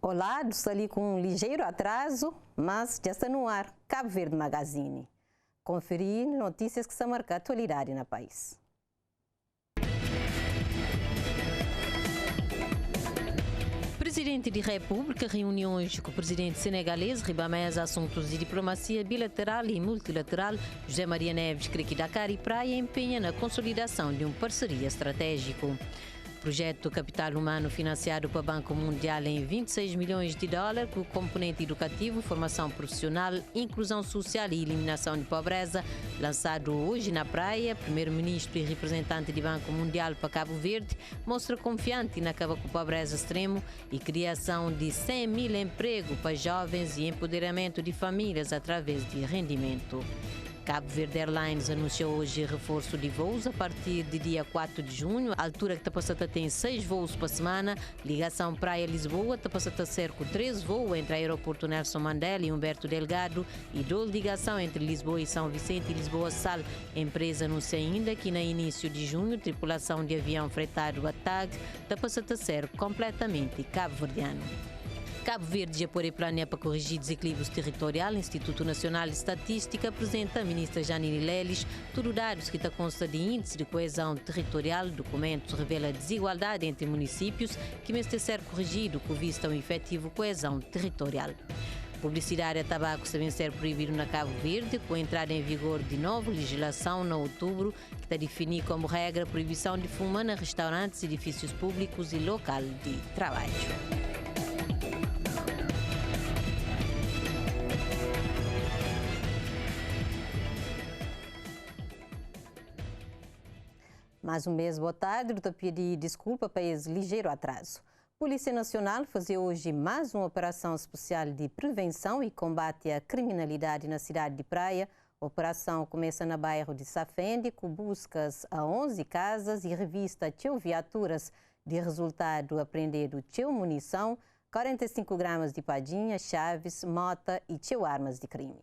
Olá, estou ali com um ligeiro atraso, mas já está no ar, Cabo Verde Magazine. Conferir notícias que são marcando a atualidade no país. Presidente da República reúne hoje com o presidente senegalês Ribamés assuntos de diplomacia bilateral e multilateral. José Maria Neves crê que Dakar e Praia empenha na consolidação de uma parceria estratégica. Projeto Capital Humano financiado pelo Banco Mundial em 26 milhões de dólares, com componente educativo, formação profissional, inclusão social e eliminação de pobreza, lançado hoje na Praia. Primeiro-ministro e representante do Banco Mundial para Cabo Verde mostra confiante na acabar com a pobreza extrema e criação de 100 mil empregos para jovens e empoderamento de famílias através de rendimento. Cabo Verde Airlines anunciou hoje reforço de voos a partir de dia 4 de junho, a altura que Tapacata tem 6 voos por semana, ligação Praia-Lisboa, Tapacata cerca 3 voos entre aeroporto Nelson Mandela e Humberto Delgado e 2 ligação entre Lisboa e São Vicente e Lisboa-Sal. A empresa anuncia ainda que no início de junho, tripulação de avião fretado a TAG, Tapacata cerca completamente cabo-verdiano. Cabo Verde já pôr planeia para corrigir desequilíbrios territorial. Instituto Nacional de Estatística apresenta a ministra Janine Leles tudo dados que consta de índice de coesão territorial. Documentos revela desigualdade entre municípios que mesmo ser corrigido com vista a um efetivo coesão territorial. Publicidade a tabaco deve ser proibido na Cabo Verde, com a entrada em vigor de nova legislação em outubro, que está definir como regra a proibição de fumar em restaurantes, edifícios públicos e local de trabalho. Mais um mês, boa tarde, eu pedi desculpa para esse ligeiro atraso. Polícia Nacional fazia hoje mais uma operação especial de prevenção e combate à criminalidade na cidade de Praia. A operação começa no bairro de Safende, com buscas a 11 casas e revista teu viaturas. De resultado, apreendido teu munição, 45 gramas de padinha, chaves, mota e teu armas de crime.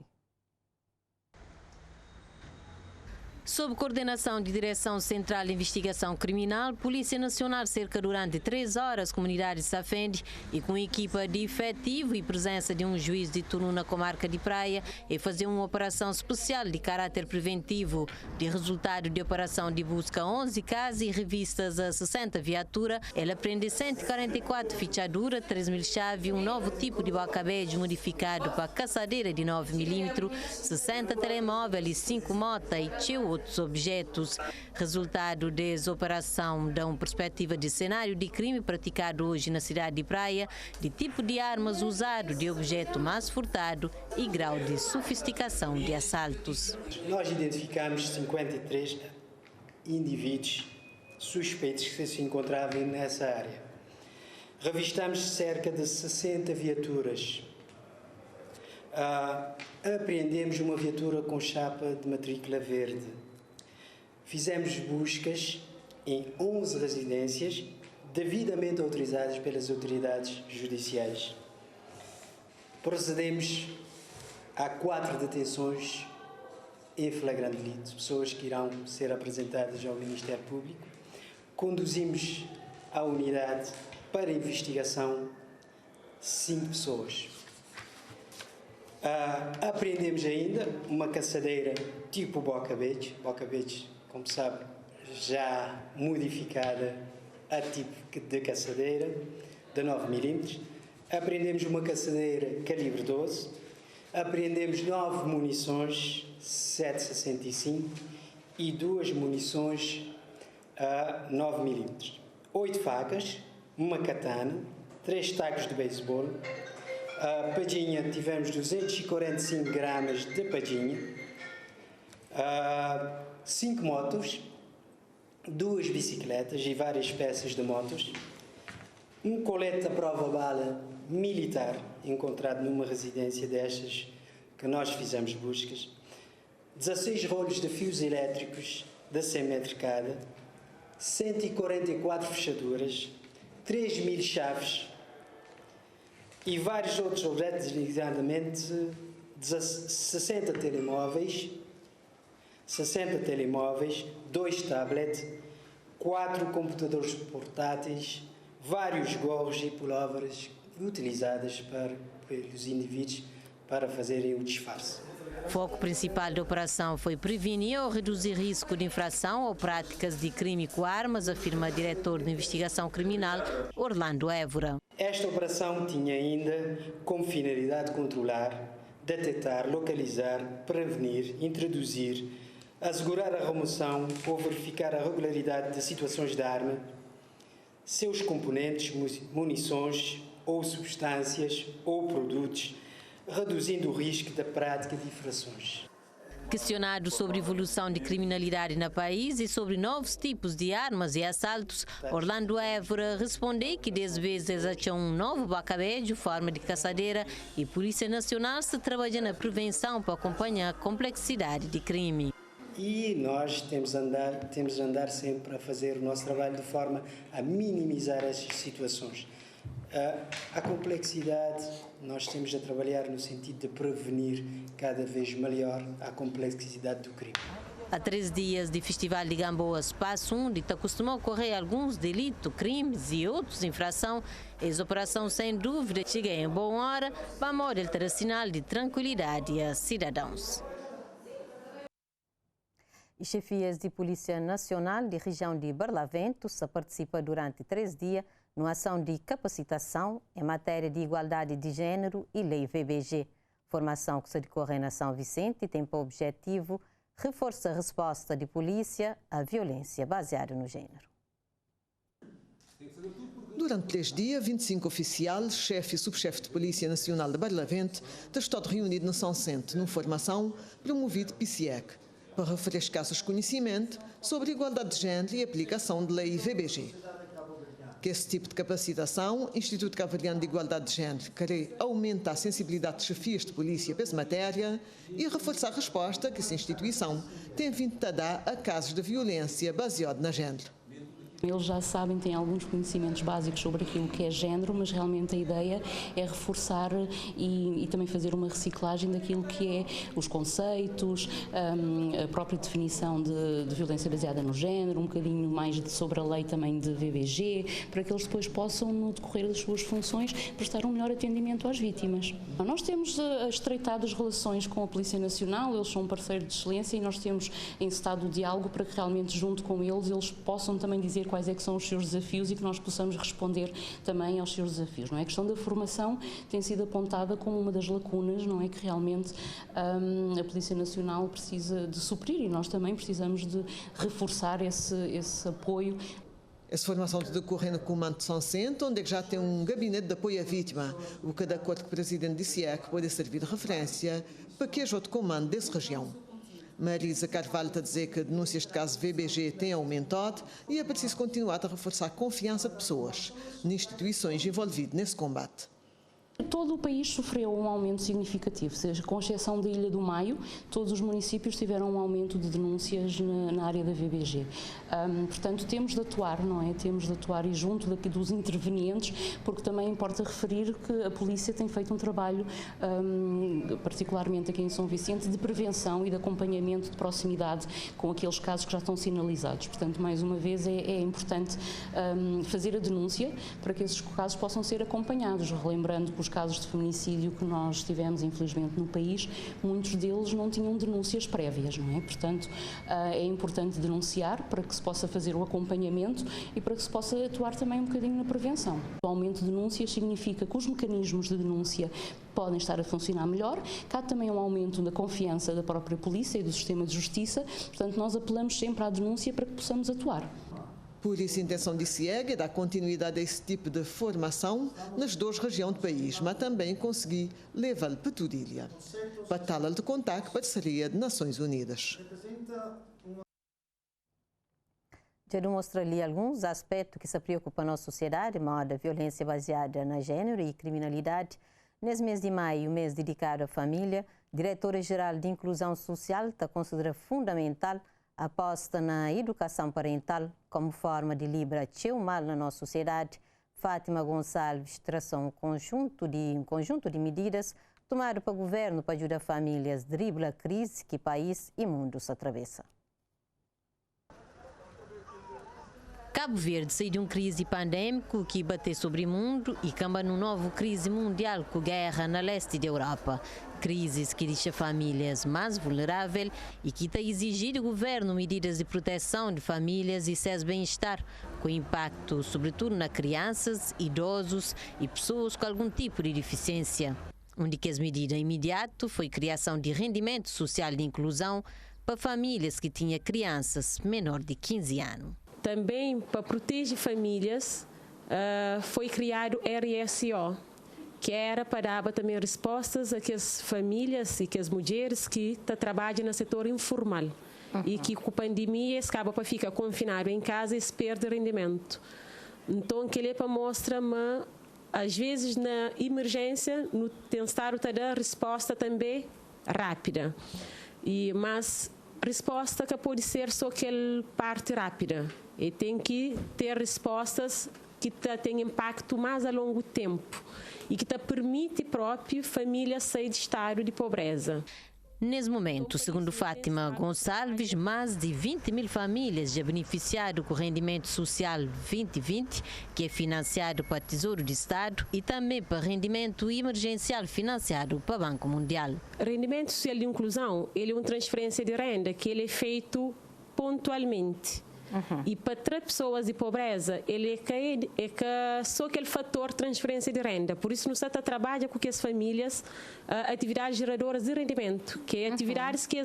Sob coordenação de Direção Central de Investigação Criminal, Polícia Nacional cerca durante 3 horas comunidade de Safende e com equipa de efetivo e presença de um juiz de turno na comarca de Praia e fazer uma operação especial de caráter preventivo. De resultado de operação de busca 11 casas e revistas a 60 viaturas, ela prende 144 fichaduras, 3.000 chaves, um novo tipo de bocabejo modificado para caçadeira de 9 mm, 60 telemóveis e 5 motas e outros objetos. Resultado dessa operação dá uma perspectiva de cenário de crime praticado hoje na cidade de Praia, de tipo de armas usado, de objeto mais furtado e grau de sofisticação de assaltos. Nós identificamos 53 indivíduos suspeitos que se encontravam nessa área. Revistamos cerca de 60 viaturas. Apreendemos uma viatura com chapa de matrícula verde. Fizemos buscas em 11 residências devidamente autorizadas pelas autoridades judiciais. Procedemos a 4 detenções em flagrante delito, pessoas que irão ser apresentadas ao Ministério Público. Conduzimos à unidade para investigação 5 pessoas. Apreendemos ainda uma caçadeira tipo bocabejo, como sabe, já modificada a tipo de caçadeira de 9 mm. Apreendemos uma caçadeira calibre 12. Apreendemos 9 munições 7,65 e 2 munições a 9 mm. 8 facas, uma katana, 3 tacos de beisebol. A padinha, tivemos 245 gramas de padinha, 5 motos, 2 bicicletas e várias peças de motos, um colete à prova-bala militar encontrado numa residência destas que nós fizemos buscas, 16 rolos de fios elétricos de 100 metros cada, 144 fechaduras, 3.000 chaves, e vários outros objetos, designadamente 60 telemóveis, 2 tablets, 4 computadores portáteis, vários gorros e pullovers utilizadas pelos indivíduos para fazerem o disfarce. O foco principal da operação foi prevenir ou reduzir risco de infração ou práticas de crime com armas, afirma o diretor de investigação criminal, Orlando Évora. Esta operação tinha ainda como finalidade controlar, detectar, localizar, prevenir, introduzir, assegurar a remoção ou verificar a regularidade de situações de arma, seus componentes, munições ou substâncias ou produtos, reduzindo o risco da prática de infrações. Questionado sobre a evolução de criminalidade no país e sobre novos tipos de armas e assaltos, Orlando Évora respondeu que 10 vezes achou um novo bacabejo, forma de caçadeira, e a Polícia Nacional se trabalha na prevenção para acompanhar a complexidade de crime. E nós temos de andar sempre a fazer o nosso trabalho de forma a minimizar essas situações. A complexidade, nós temos de trabalhar no sentido de prevenir cada vez melhor a complexidade do crime. Há 3 dias de Festival de Gamboa, espaço onde costumam ocorrer alguns delitos, crimes e outras infrações, essa operação sem dúvida chega em boa hora para modo ter sinal de tranquilidade a cidadãos. E chefias de Polícia Nacional de região de Barlavento se participa durante 3 dias numa ação de capacitação em matéria de igualdade de género e lei VBG. Formação que se decorre na São Vicente tem por objetivo reforçar a resposta de polícia à violência baseada no género. Durante 3 dias, 25 oficiais, chefe e subchefe de Polícia Nacional de Barlavento estão reunidos na São Vicente, numa formação promovida pelo PSIEC, para refrescar seus conhecimentos sobre a igualdade de género e a aplicação da lei VBG. Que esse tipo de capacitação, Instituto Cabo-Verdiano de Igualdade de Género, quer aumentar a sensibilidade de chefias de polícia para essa matéria e reforçar a resposta que essa instituição tem vindo a dar a casos de violência baseada na género. Eles já sabem, têm alguns conhecimentos básicos sobre aquilo que é género, mas realmente a ideia é reforçar e também fazer uma reciclagem daquilo que é os conceitos, a própria definição de violência baseada no género, um bocadinho mais sobre a lei também de VBG, para que eles depois possam, no decorrer das suas funções, prestar um melhor atendimento às vítimas. Nós temos estreitado as relações com a Polícia Nacional, eles são um parceiro de excelência e nós temos encetado o diálogo para que realmente, junto com eles possam também dizer quais é que são os seus desafios e que nós possamos responder também aos seus desafios. Não é? A questão da formação tem sido apontada como uma das lacunas, não é, que realmente a Polícia Nacional precisa de suprir e nós também precisamos de reforçar esse apoio. Essa formação decorre no Comando de São Vicente, onde já tem um gabinete de apoio à vítima, o que, de acordo com o presidente do CIEC, pode servir de referência para que haja outro comando dessa região. Marisa Carvalho está a dizer que denúncias de casos VBG têm aumentado e é preciso continuar a reforçar a confiança de pessoas nas instituições envolvidas nesse combate. Todo o país sofreu um aumento significativo, seja, com exceção da Ilha do Maio, todos os municípios tiveram um aumento de denúncias na área da VBG. Portanto, temos de atuar, não é? Temos de atuar e junto dos intervenientes, porque também importa referir que a polícia tem feito um trabalho, particularmente aqui em São Vicente, de prevenção e de acompanhamento de proximidade com aqueles casos que já estão sinalizados. Portanto, mais uma vez, é importante fazer a denúncia para que esses casos possam ser acompanhados, relembrando que os casos de feminicídio que nós tivemos, infelizmente, no país, muitos deles não tinham denúncias prévias, não é? Portanto, é importante denunciar para que se possa fazer o acompanhamento e para que se possa atuar também um bocadinho na prevenção. O aumento de denúncias significa que os mecanismos de denúncia podem estar a funcionar melhor, que há também um aumento da confiança da própria polícia e do sistema de justiça, portanto, nós apelamos sempre à denúncia para que possamos atuar. Por isso, a intenção de CIEG é dar continuidade a esse tipo de formação nas 2 regiões do país, mas também conseguir levá-lo para toda a ilha. Batalha de contacto, parceria de Nações Unidas. Já demonstra ali alguns aspectos que se preocupam na nossa sociedade, moda violência baseada na gênero e criminalidade. Nesse mês de maio, mês dedicado à família, a Diretora-Geral de Inclusão Social está considerando fundamental a aposta na educação parental como forma de livrar o mal na nossa sociedade. Fátima Gonçalves traçou um conjunto de medidas tomadas pelo governo para ajudar famílias a driblar a crise que o país e o mundo se atravessa. Cabo Verde saiu de uma crise pandêmica que bateu sobre o mundo e camba numa nova crise mundial com guerra na leste da Europa. Crises que deixa famílias mais vulneráveis e que está exigir do governo medidas de proteção de famílias e seus bem-estar, com impacto sobretudo nas crianças, idosos e pessoas com algum tipo de deficiência. Uma das medidas imediatas foi a criação de rendimento social de inclusão para famílias que tinham crianças menor de 15 anos. Também, para proteger famílias, foi criado o RSO, que era para dar também respostas àquelas famílias e às mulheres que trabalham no setor informal e que com a pandemia acaba para ficar confinado em casa e se perde rendimento. Então, que ele mostra, mas às vezes na emergência, no tentar dar resposta também rápida. Mas resposta que pode ser só aquela parte rápida. E tem que ter respostas que têm impacto mais a longo tempo e que permite próprio família sair de estado de pobreza. Nesse momento, segundo Fátima Gonçalves, mais de 20 mil famílias já beneficiaram do Rendimento Social 2020, que é financiado para o Tesouro do Estado, e também para Rendimento Emergencial financiado para o Banco Mundial. Rendimento Social de Inclusão, ele é uma transferência de renda que ele é feito pontualmente. E para 3 pessoas de pobreza, ele é só aquele fator de transferência de renda. Por isso, nós trabalhamos com as famílias atividades geradoras de rendimento, que é atividades que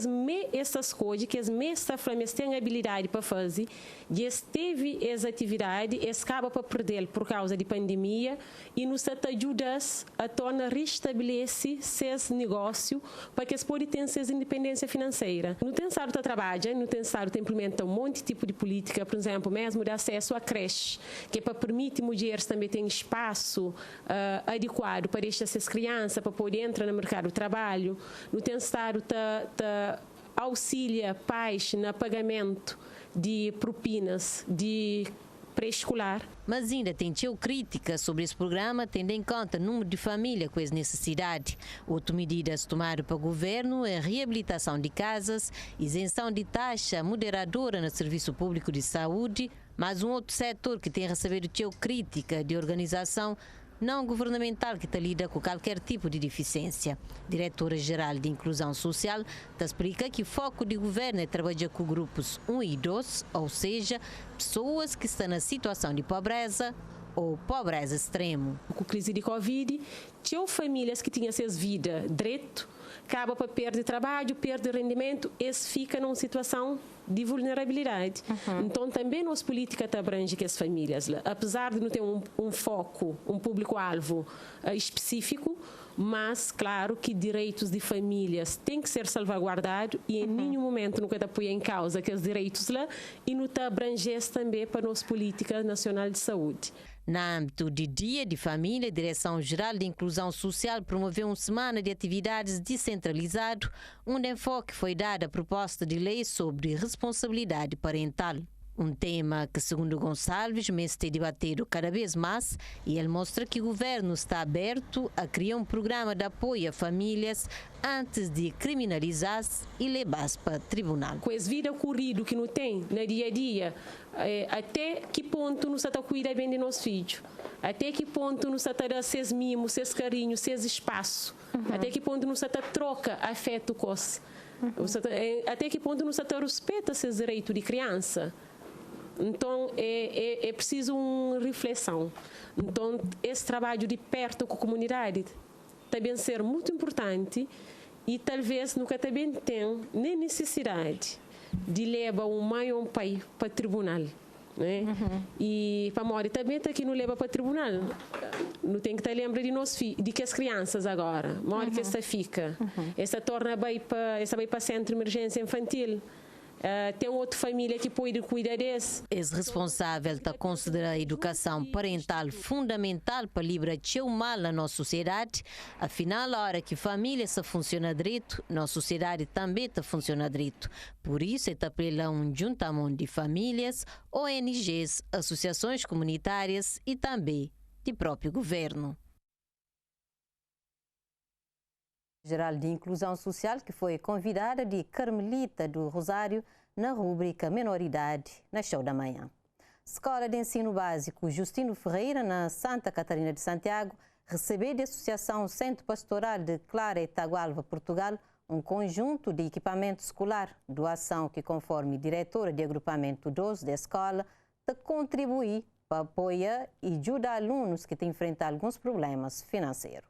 essas coisas, que as famílias têm habilidade para fazer, e teve essa atividade, acaba para perder por causa de pandemia, e nos ajuda a tornar restabelecer seus negócios para que eles possam ter essa independência financeira. No Tensaro trabalha, no Tensaro implementa um monte de tipo de política, por exemplo, mesmo de acesso à creche, que é para permitir mulheres também terem espaço adequado para deixar essas crianças, para poder entrar no mercado do trabalho. No Tensaro auxilia pais no pagamento de propinas de pré-escolar. Mas ainda tem crítica sobre esse programa, tendo em conta o número de famílias com essa necessidade. Outra medida tomada para o governo é a reabilitação de casas, isenção de taxa moderadora no serviço público de saúde, mas um outro setor que tem recebido crítica de organização não governamental que lida com qualquer tipo de deficiência. Diretora-Geral de Inclusão Social explica que o foco do governo é trabalhar com grupos 1 e 2, ou seja, pessoas que estão na situação de pobreza ou pobreza extrema. Com a crise de Covid, tinham famílias que tinham suas vidas direito, acaba para perder trabalho, perder rendimento, esse fica numa situação de vulnerabilidade. Então, também nossa política abrange que as famílias, apesar de não ter um foco, um público-alvo específico, mas, claro, que direitos de famílias têm que ser salvaguardados e em nenhum momento nunca apoia em causa aqueles direitos lá e não abrange também para a nossa política nacional de saúde. No âmbito de Dia de Família, a Direção-Geral de Inclusão Social promoveu uma semana de atividades descentralizado, onde enfoque foi dado à proposta de lei sobre responsabilidade parental. Um tema que, segundo Gonçalves, tem debatido cada vez mais, e ele mostra que o governo está aberto a criar um programa de apoio a famílias antes de criminalizar-se e levar-se para o tribunal. Com essa vida corrida que não tem no dia a dia, até que ponto nos está a cuidar bem de nosso filho? Até que ponto nos está a dar seus mimos, seus carinhos, seus espaços? Até que ponto nos está a troca afeto com os? Até que ponto nos está a respeito seus direitos de criança? Então, é preciso uma reflexão. Então, esse trabalho de perto com a comunidade também ser muito importante e talvez nunca também tem nem necessidade de levar um mãe ou um pai para o tribunal. Né? E para morrer também está aqui não leva para o tribunal. Não tem que estar lembra de nós de que as crianças agora, morre que essa fica. Essa torna vai para centro de emergência infantil. Tem outra família que pode cuidar desse. Esse responsável está considerando a educação parental fundamental para livrar o mal na nossa sociedade. Afinal, a hora que a família se funciona direito, nossa sociedade também está funcionando direito. Por isso, está apelando um juntamento de famílias, ONGs, associações comunitárias e também de próprio governo. Geral de Inclusão Social, que foi convidada de Carmelita do Rosário na rúbrica Menoridade, na Show da Manhã. Escola de Ensino Básico Justino Ferreira, na Santa Catarina de Santiago, recebeu da Associação Centro Pastoral de Clara Itagualva, Portugal, um conjunto de equipamento escolar, doação que, conforme diretora de agrupamento 12 da escola, te contribui para apoiar e ajudar alunos que têm enfrentado alguns problemas financeiros.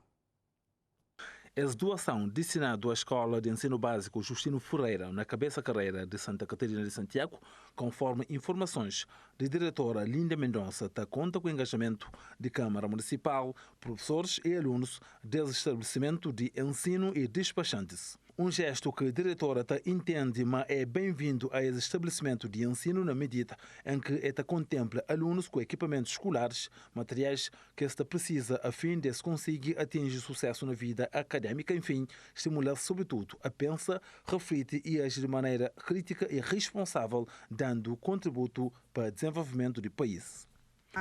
Essa doação destinada à Escola de Ensino Básico Justino Ferreira, na Cabeça Carreira de Santa Catarina de Santiago, conforme informações da diretora Linda Mendonça, conta com o engajamento de Câmara Municipal, professores e alunos desse estabelecimento de ensino e despachantes. Um gesto que a diretora entende, mas é bem-vindo a esse estabelecimento de ensino na medida em que ela contempla alunos com equipamentos escolares, materiais que esta precisa a fim de se conseguir atingir sucesso na vida académica, enfim, estimular sobretudo a pensar, refletir e agir de maneira crítica e responsável, dando contributo para o desenvolvimento do país.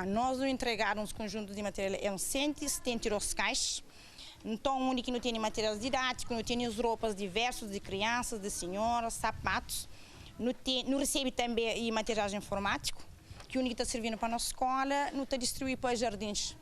Nós entregamos um conjunto de material, é 172 caixas. Então, onde que não tem materiais didáticos, não tem as roupas diversas de crianças, de senhoras, sapatos. Não recebe também materiais informáticos, que o único que está servindo para a nossa escola, não está distribuído para os jardins.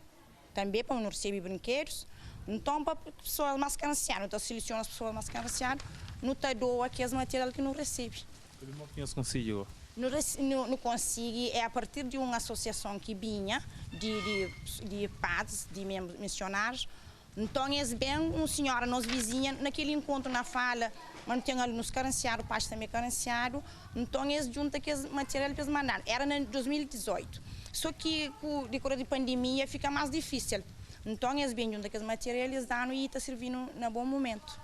Também, para não receber brinquedos. Então, para pessoas mais carenciadas, não está selecionando as pessoas mais carenciadas, não está doando aqueles materiais que não recebe. Como é que você conseguiu? Não consigo, é a partir de uma associação que vinha de padres, de missionários. Então, é bem uma senhora, nossa vizinha, naquele encontro na fala, mas não tem alunos carenciados, pais também carenciados. Então, eles juntam aqueles materiais para mandar. Era em 2018. Só que, com decorrer de pandemia, fica mais difícil. Então, eles vêm junto aqueles materiais, eles dão e está servindo no bom momento.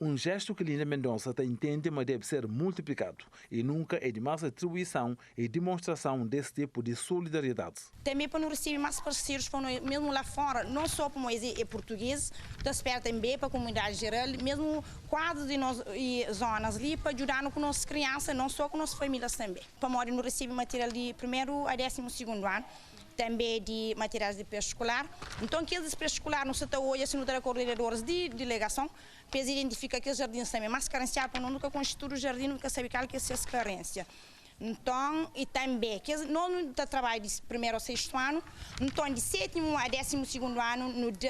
Um gesto que Linda Mendonça entende, mas deve ser multiplicado. E nunca é de mais atribuição e demonstração desse tipo de solidariedade. Também para não receber mais parceiros, mesmo lá fora, não só para nós é português, está esperto também para a comunidade geral, mesmo quadros de nós, e zonas ali, para ajudar com nossas crianças, não só com nossas famílias também. Para nós não receber material de 1º a 12º ano, também de materiais de pré-escolar. Então, aqueles pré-escolar não se está hoje, se não tem coordenadores de delegação, para identificar aqueles jardins também mais carenciados, para nunca constituir o jardim, nunca saber qual que é essa carência. Então, e também, que nós não trabalhamos de 1º ao 6º ano, então, de 7º a 12º ano, no de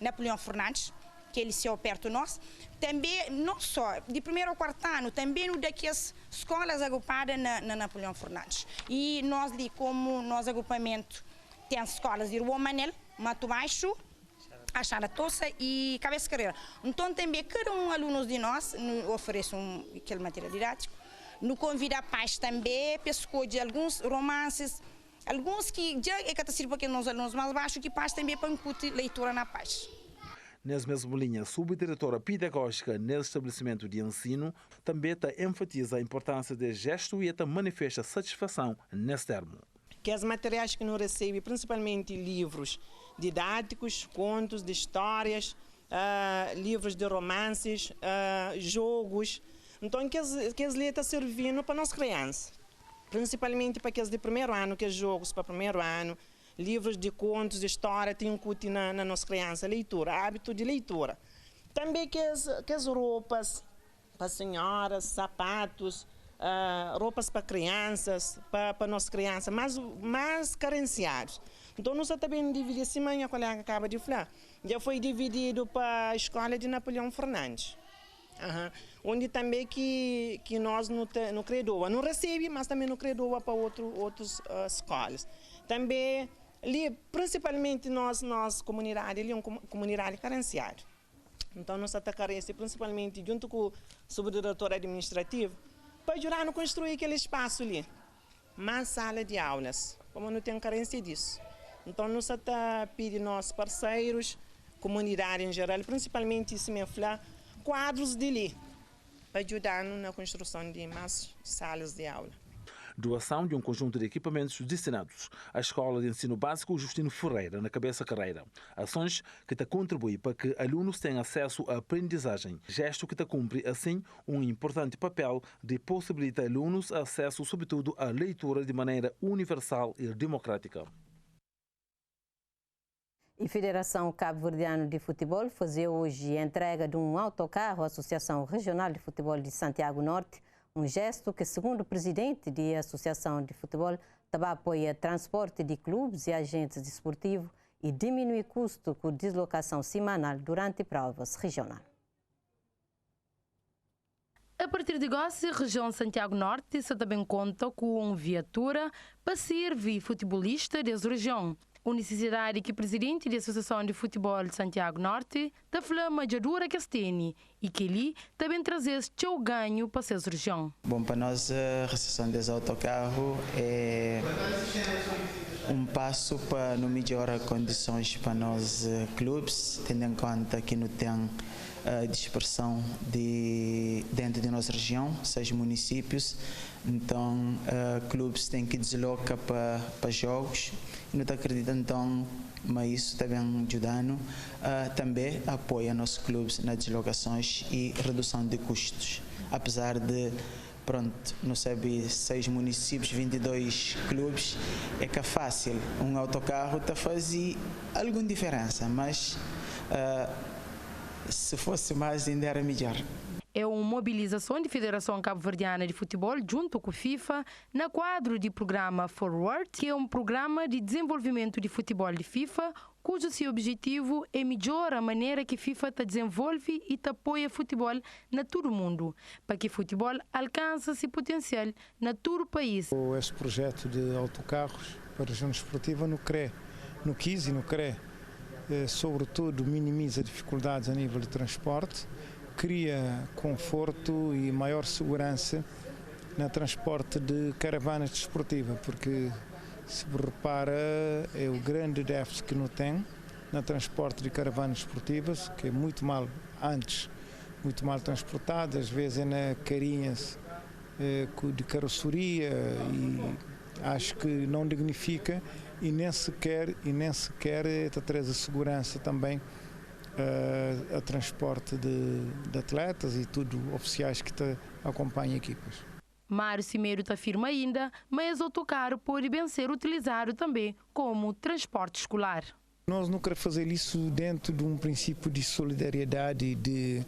Napoleão Fernandes, que ele se perto de nós. Também, não só, de 1º ao 4º ano, também no daquelas escolas agrupadas na Napoleão Fernandes. E nós, como nosso agrupamento, tem as escolas de Rua Manel, Mato Baixo, Achada Toça e Cabeça Carreira. Então, também, cada um aluno de nós oferece aquele material didático. Nos convida a pais também, pescou de alguns romances, alguns que já é catastro para aqueles alunos mais baixos, que pais também para incutir leitura na paz. Nessa mesma linha, subdiretora pedagógica nesse estabelecimento de ensino também enfatiza a importância desse gesto e manifesta satisfação nesse termo. Que os materiais que não recebem, principalmente livros didáticos, contos de histórias, livros de romances, jogos. Então, que eles estão servindo para as crianças, principalmente para aqueles de 1º ano, que é jogos para 1º ano, livros de contos, de história, tem um cuti na nossa criança, leitura, hábito de leitura. Também que as roupas para senhoras, sapatos, roupas para crianças, para nossas crianças, mais carenciados. Então, nós também dividimos, assim, a colega acaba de falar, já foi dividido para a escola de Napoleão Fernandes. Onde também que nós não credoa, não recebe, mas também não credoa para outras escolas. Também, principalmente nós comunidade, ele é uma comunidade carenciada. Então, nós atacamos principalmente junto com o subdiretor administrativo para ajudar a construir aquele espaço ali. Mais sala de aulas, como não tem carência disso. Então, nós pedimos nossos parceiros, comunidade em geral, principalmente se me falar, quadros de ali, para ajudar na construção de mais salas de aula. Doação de um conjunto de equipamentos destinados à Escola de Ensino Básico Justino Ferreira, na Cabeça Carreira. Ações que contribuem para que alunos tenham acesso à aprendizagem. Gesto que cumpre, assim, um importante papel de possibilitar alunos acesso, sobretudo, à leitura de maneira universal e democrática. E a Federação Cabo-Verdiana de Futebol fazia hoje a entrega de um autocarro à Associação Regional de Futebol de Santiago Norte, um gesto que, segundo o presidente da Associação de Futebol, também apoia transporte de clubes e agentes desportivos e diminui custo com deslocação semanal durante provas regionais. A partir de agora, a região Santiago Norte se também conta com uma viatura para servir futebolista dessa região. Uma necessidade que o presidente da Associação de Futebol de Santiago Norte da Flama Jadura Casteni e que ele também traz seu ganho para essa região. Bom, para nós a recepção desse autocarro é um passo para não melhorar condições para nós clubes, tendo em conta que não tem dispersão dentro da nossa região, 6 municípios, então clubes têm que deslocar para jogos e não acredito então, mas isso também ajudando também apoia nossos clubes nas deslocações e redução de custos, apesar de pronto, não sabe 6 municípios, 22 clubes, é que é fácil um autocarro tá fazer alguma diferença, mas se fosse mais ainda era melhor. É uma mobilização da Federação Cabo-Verdiana de Futebol junto com a FIFA na quadro do programa Forward, que é um programa de desenvolvimento de futebol de FIFA, cujo seu objetivo é melhorar a maneira que a FIFA desenvolve e apoia futebol na todo o mundo, para que o futebol alcance seu potencial na todo o país. Este projeto de autocarros para a região esportiva no CRE, no KIS e no CRE, sobretudo minimiza dificuldades a nível de transporte, cria conforto e maior segurança no transporte de caravanas desportivas, porque se repara é o grande déficit que não tem no transporte de caravanas desportivas, que é muito mal transportado, às vezes é na carinhas de carroceria e acho que não dignifica e nem sequer traz a segurança também a transporte de atletas e tudo, oficiais que acompanham equipas. Mário Cimeiro afirma ainda, mas o autocarro pode bem ser utilizado também como transporte escolar. Nós não queremos fazer isso dentro de um princípio de solidariedade e de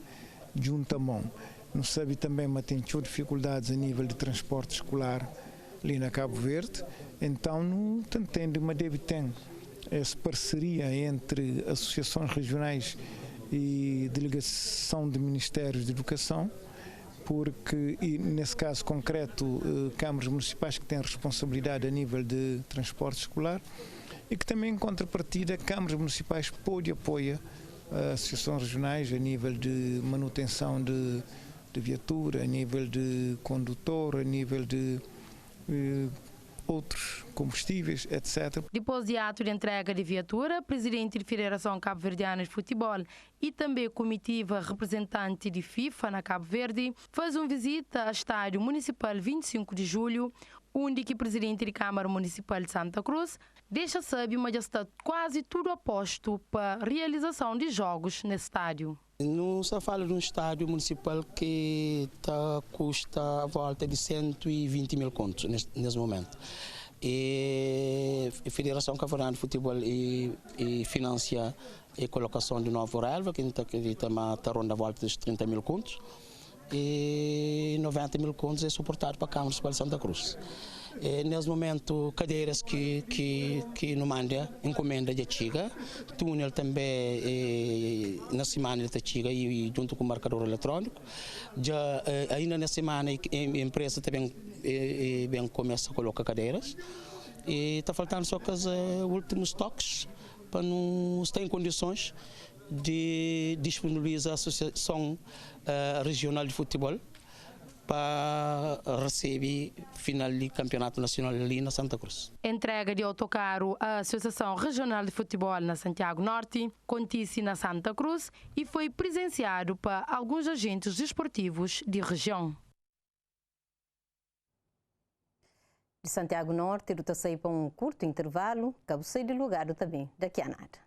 juntamão. Não sabe também, mas tem dificuldades a nível de transporte escolar ali na Cabo Verde, então não entende, mas deve ter essa parceria entre associações regionais e delegação de ministérios de educação, porque, e nesse caso concreto, câmaras municipais que têm responsabilidade a nível de transporte escolar e que também, em contrapartida, câmaras municipais apoiam associações regionais a nível de manutenção de viatura, a nível de condutor, a nível de outros combustíveis, etc. Depois de ato de entrega de viatura, presidente da Federação Cabo-Verdiana de Futebol e também comitiva representante de FIFA na Cabo Verde faz uma visita ao estádio municipal 25 de julho, onde o presidente da Câmara Municipal de Santa Cruz deixa saber que já está quase tudo a posto para a realização de jogos no estádio. Não se fala de um estádio municipal que custa a volta de 120 mil contos nesse momento. E a Federação Cabo-Verdiana de Futebol financia a colocação de novo relva, que está ronda a volta dos 30 mil contos. E 90 mil contos é suportado para a Câmara Municipal de Santa Cruz. Nesse momento, cadeiras que não manda, encomenda de Chiga, túnel também na semana de Chiga e junto com o marcador eletrônico. Já, ainda na semana a empresa também começa a colocar cadeiras. E está faltando só que os últimos toques para não estar em condições de disponibilizar a Associação Regional de Futebol para receber final do Campeonato Nacional ali na Santa Cruz. Entrega de autocarro à Associação Regional de Futebol na Santiago Norte acontece na Santa Cruz e foi presenciado para alguns agentes desportivos de região. De Santiago Norte, eu saí para um curto intervalo, acabei de lugar também, daqui a nada.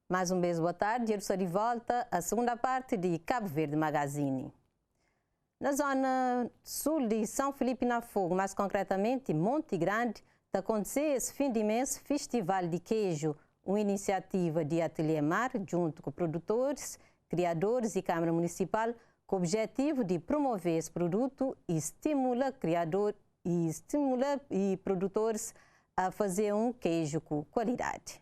Mais um beijo, boa tarde. Eu estou de volta à segunda parte de Cabo Verde Magazine. Na zona sul de São Felipe na Fogo, mais concretamente Monte Grande, está acontecendo esse fim de mês Festival de Queijo, uma iniciativa de Ateliê Mar, junto com produtores, criadores e Câmara Municipal, com o objetivo de promover esse produto e estimular produtores a fazer um queijo com qualidade.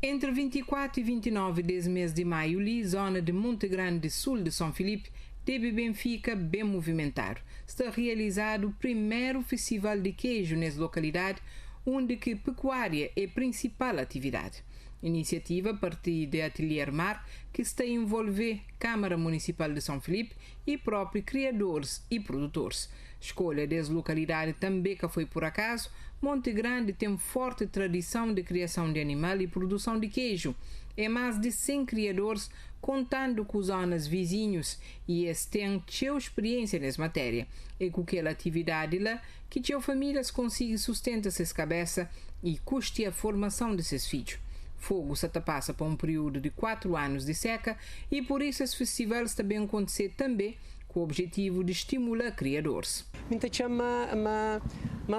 Entre 24 e 29 desse mês de maio, zona de Monte Grande Sul de São Filipe, teve Benfica bem movimentado. Está realizado o primeiro festival de queijo nessa localidade, onde que pecuária é a principal atividade. Iniciativa a partir de Atelier Mar, que está a envolver Câmara Municipal de São Filipe e próprios criadores e produtores. Escolha dessa localidade também que foi por acaso. Monte Grande tem forte tradição de criação de animal e produção de queijo. É mais de 100 criadores, contando com os zonas vizinhos, e eles têm sua experiência nessa matéria. É com aquela atividade lá que suas famílias conseguem sustentar suas cabeças e custear a formação de seus filhos. Fogo se passa por um período de 4 anos de seca e por isso esse festival está bem acontecer também com o objetivo de estimular criadores. Muita chama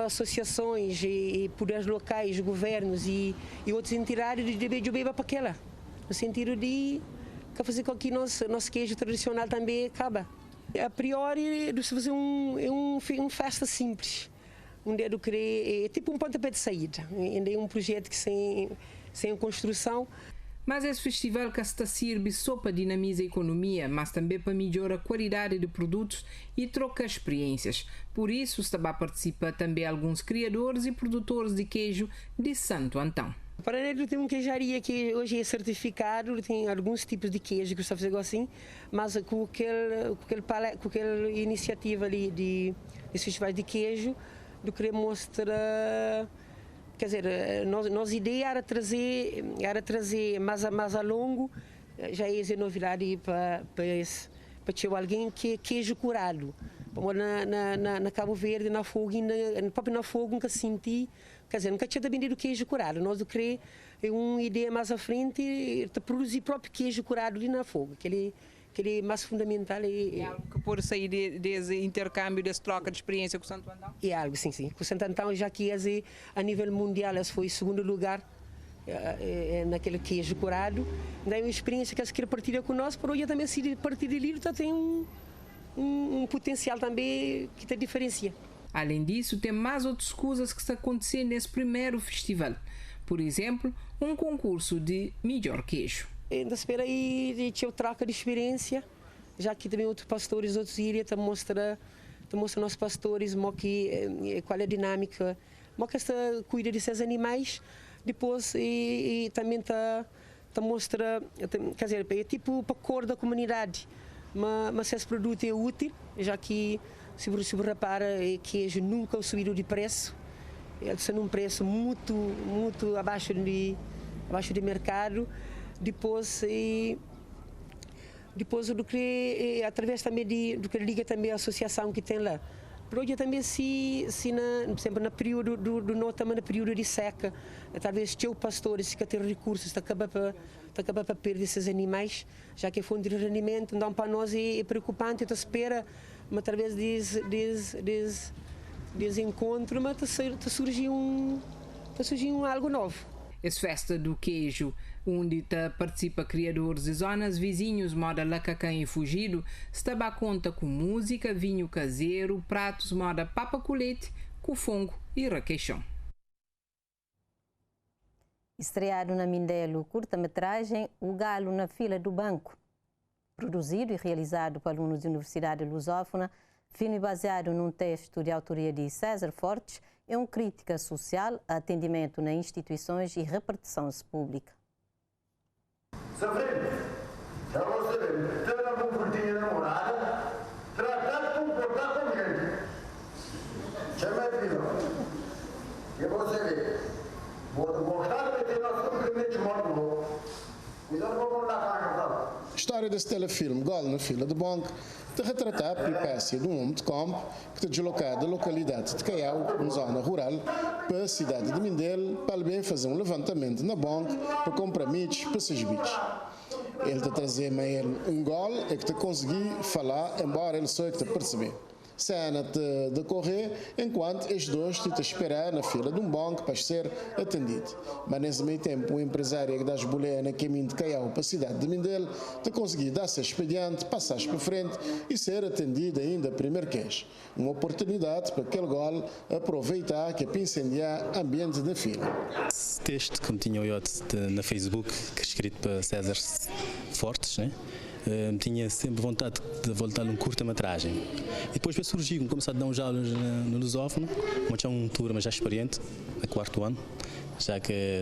associações e poderes locais, governos e outras entidades de beber para aquela, no sentido de fazer com que nosso queijo tradicional também acaba. A priori, de fazer uma festa simples, onde é tipo um pontapé de saída, ainda é um projeto que sem construção. Mas esse festival que está serve só para dinamizar a economia, mas também para melhorar a qualidade de produtos e trocar experiências. Por isso, está a participar também alguns criadores e produtores de queijo de Santo Antão. Para ele tem uma queijaria que hoje é certificado, tem alguns tipos de queijo que está fazendo assim, mas com aquela iniciativa ali de festivais de queijo, do querer mostrar. Quer dizer, nossa ideia era trazer mais a longo, já é novidade para alguém que é queijo curado. Na Cabo Verde, na Fogo, na Fogo nunca senti, quer dizer, nunca tinha vendido queijo curado. Nós queremos uma ideia mais à frente de produzir próprio queijo curado ali na Fogo, que ele é mais fundamental. É algo que pode sair desse intercâmbio, dessa troca de experiência com o Santo Antão? É algo, sim. Com o Santo Antão, já que a nível mundial foi segundo lugar naquele queijo curado. Daí uma experiência que eles querem partilhar conosco, por hoje também, se partir de livro, tem um potencial também que te diferencia. Além disso, tem mais outras coisas que estão acontecendo nesse primeiro festival. Por exemplo, um concurso de melhor queijo. Ainda espera aí de troca de experiência, já que também outros pastores, outros ilhas, te mostra nossos pastores, qual é a dinâmica, que cuida de seus animais, depois e também mostra, quer dizer, é tipo para a cor da comunidade, mas esse produto é útil, já que se repara queijo nunca subiu de preço, ele está num preço muito abaixo do mercado. Depois do que através também do que liga também a associação que tem lá. Por hoje também sempre no período no período de seca, talvez teu pastores que tem recursos acaba para perder esses animais, já que é fonte de rendimento, então para nós é preocupante, então espera, mas através desse encontro, mas surge algo novo. Essa festa do queijo, onde participa criadores de zonas vizinhos, moda Lacacã e Fugido, estava a conta com música, vinho caseiro, pratos moda papa colete, cufongo e requeixão. Estreado na Mindelo, curta-metragem O Galo na Fila do Banco. Produzido e realizado por alunos da Universidade Lusófona, filme baseado num texto de autoria de César Fortes, é uma crítica social, atendimento nas instituições e repartição pública. Sofrendo, já você vê, ter uma curtinha namorada, tratar de comportar com gente. Chama a vida. E você vê, vou gostar de ter nosso cumprimento de modo novo. Então vou mandar para cá. História desse telefilme, Galo na Fila do Banco, de retratar a peripécia de um homem de campo que está deslocado da localidade de Caiau, uma zona rural, para a cidade de Mindelo, para bem fazer um levantamento na banca para comprar mitos para seus bichos. Ele está trazendo a ele um gol e que está conseguir falar, embora ele só é que está perceber. Cena de decorrer enquanto estes dois te esperar na fila de um banco para ser atendido. Mas nesse meio tempo, o empresário que dá as boleias na caminho de Caiau para a cidade de Mindelo te conseguir dar-se expediente, passar para frente e ser atendido ainda primeiro queijo. Uma oportunidade para aquele gol aproveitar que é para incendiar o ambiente da fila. Esse texto que tinha na Facebook, que é escrito para César Fortes, né? Tinha sempre vontade de voltar a um curta-metragem. E depois surgiu, começar a dar uns aulas no Lusófono, mas tinha um turma já experiente, no quarto ano, já que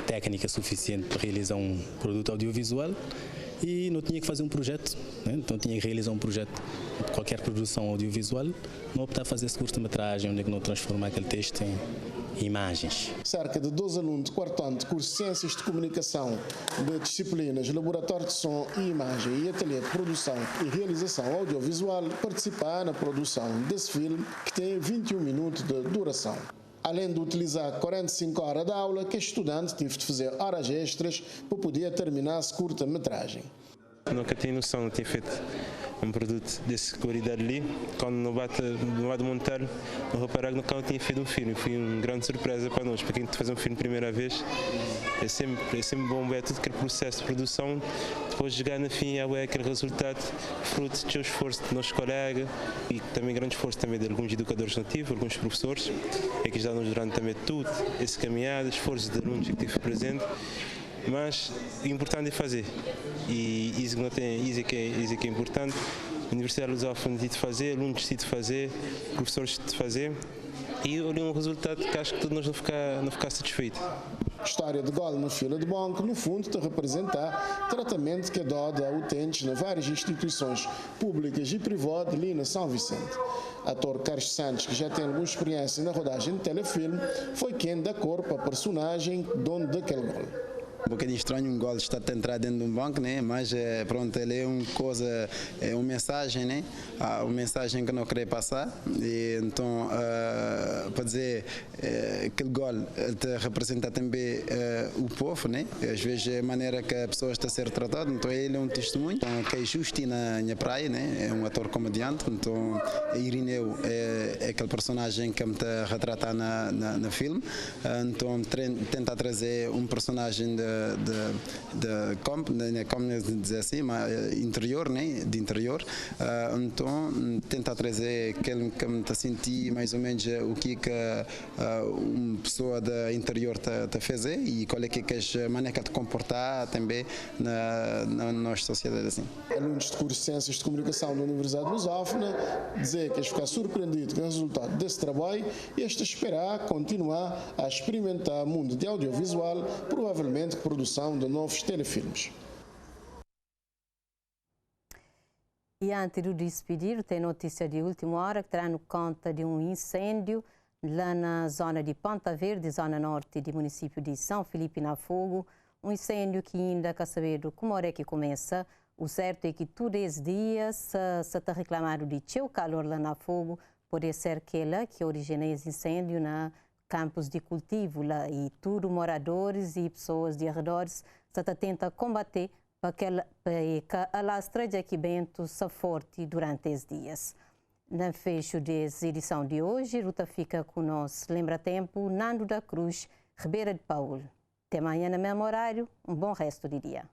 técnica suficiente para realizar um produto audiovisual e não tinha que fazer um projeto, né? Então tinha que realizar um projeto de qualquer produção audiovisual, não optar a fazer esse curta-metragem, onde é que não transformar aquele texto em imagens. Cerca de 12 alunos de quarto ano de curso de Ciências de Comunicação de disciplinas Laboratório de Som e Imagem e Ateliê de Produção e Realização Audiovisual participaram na produção desse filme que tem 21 minutos de duração. Além de utilizar 45 horas de aula, que o estudante teve de fazer horas extras para poder terminar essa curta-metragem. Nunca tinha noção, não tinha feito um produto dessa qualidade ali. Quando não bate montar, não reparar que nunca tinha feito um filme. Foi uma grande surpresa para nós, para quem faz um filme primeira vez. É sempre bom ver todo aquele processo de produção, depois chegar no fim é aquele resultado fruto do seu esforço de nossos colegas e também grande esforço também de alguns educadores nativos, alguns professores, que já nos durante também tudo esse caminhada, esforço de alunos que tive presente. Mas o importante é fazer, e isso que é importante. A Universidade Lusófona decide fazer, alunos decidem fazer, professores decidem fazer, e olha um resultado que acho que todos nós não ficar satisfeitos. História de gol na fila de banco, no fundo, te representar tratamento que é dado a utentes nas várias instituições públicas e privadas ali na São Vicente. Ator Carlos Santos, que já tem alguma experiência na rodagem de telefilme, foi quem dá corpo à personagem dono daquele gol. Um bocadinho estranho um gol estar a entrar dentro de um banco, né? Mas pronto, ele é uma mensagem, né? Uma mensagem que não queria passar. E então, para dizer, aquele gol te representa também o povo, né? Às vezes é a maneira que a pessoa está a ser tratada. Então ele é um testemunho. Então, que é justo na minha praia, né? É um ator comediante. Então Irineu é aquele personagem que me está a retratar na filme. Então tenta trazer um personagem como dizer assim, interior, né? De interior. Então tenta trazer aquele que me está a sentir mais ou menos o que uma pessoa do interior está a fazer e qual é que é a maneira de comportar também na nossa sociedade assim. Alunos de curso de Ciências de Comunicação da Universidade de Lusófona dizer que eles ficar surpreendidos com o resultado desse trabalho e este esperar continuar a experimentar o mundo de audiovisual, provavelmente produção de novos telefilmes. E antes de despedir, tem notícia de última hora que terá no conta de um incêndio lá na zona de Ponta Verde, zona norte do município de São Filipe na Fogo. Um incêndio que ainda quer saber como é que começa. O certo é que todo esse dia se está reclamando de teu calor lá na Fogo, pode ser que origina esse incêndio na campos de cultivo lá e tudo moradores e pessoas de arredores se tenta combater para que a lastra de equipamento seja forte durante esses dias. No fecho dessa edição de hoje, Ruta fica com nós. Lembra tempo, Nando da Cruz, Ribeira de Paulo. Até amanhã no mesmo horário, um bom resto de dia.